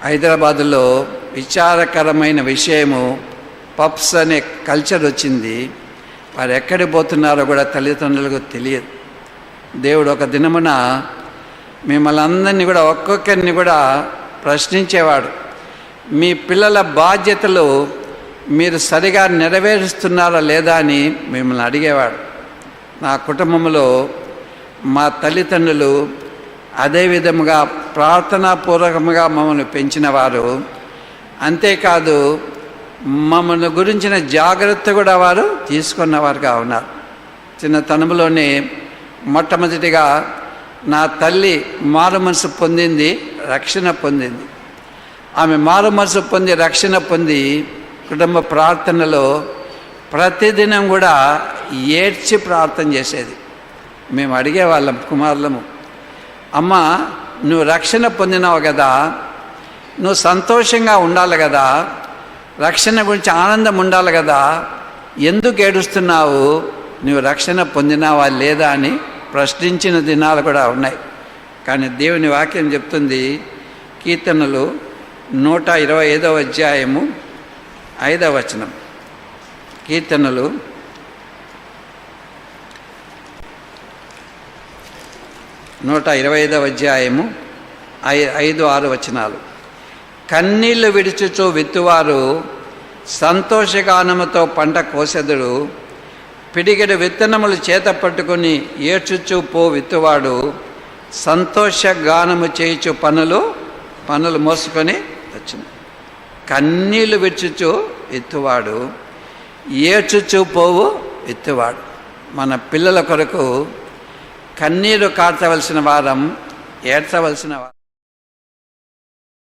హైదరాబాదులో విచారకరమైన విషయము, పబ్స్ అనే కల్చర్ వచ్చింది. వారు ఎక్కడికి పోతున్నారో కూడా తల్లిదండ్రులకు తెలియదు. దేవుడు ఒక దినమున మిమ్మల్ని అందరినీ కూడా ఒక్కొక్కరిని కూడా ప్రశ్నించేవాడు. మీ పిల్లల బాధ్యతలు మీరు సరిగా నెరవేరుస్తున్నారా లేదా అని మిమ్మల్ని అడిగేవాడు. నా కుటుంబంలో మా తల్లిదండ్రులు అదే విధముగా ప్రార్థనాపూర్వకంగా మమ్మల్ని పెంచిన వారు. అంతేకాదు మమ్మల్ని గురించిన జాగ్రత్త కూడా వారు తీసుకున్నవారుగా ఉన్నారు. చిన్నతనంలోనే మొట్టమొదటిగా నా తల్లి మారు మనసు పొందింది, రక్షణ పొందింది. ఆమె మారు మనసు పొంది రక్షణ పొంది కుటుంబ ప్రార్థనలో ప్రతిదినం కూడా ఏడ్చి ప్రార్థన చేసేది. మేము అడిగేవాళ్ళం కుమారులము, అమ్మ నువ్వు రక్షణ పొందినావు కదా, నువ్వు సంతోషంగా ఉండాలి కదా, రక్షణ గురించి ఆనందం ఉండాలి కదా, ఎందుకు ఏడుస్తున్నావు, నువ్వు రక్షణ పొందినావా లేదా అని ప్రశ్నించిన దినాలు కూడా ఉన్నాయి. కానీ దేవుని వాక్యం చెప్తుంది, కీర్తనలు 125వ అధ్యాయము 5వ వచనం. కీర్తనలు 125వ అధ్యాయము 5-6 వచనాలు. కన్నీళ్లు విడిచుచు విత్తువారు సంతోషగానముతో పంట కోసెదడు, పిడిగెడు విత్తనములు చేత పట్టుకొని ఏడ్చుచు పో విత్తువాడు సంతోషగానము చేయుచు పనులు మోసుకొని వచ్చిన. కన్నీళ్లు విడిచుచు విత్తువాడు, ఏడ్చుచు పోవు విత్తువాడు. మన పిల్లల కొరకు కన్నీరు కార్చవలసిన వారం, ఏడ్చవలసిన వారం.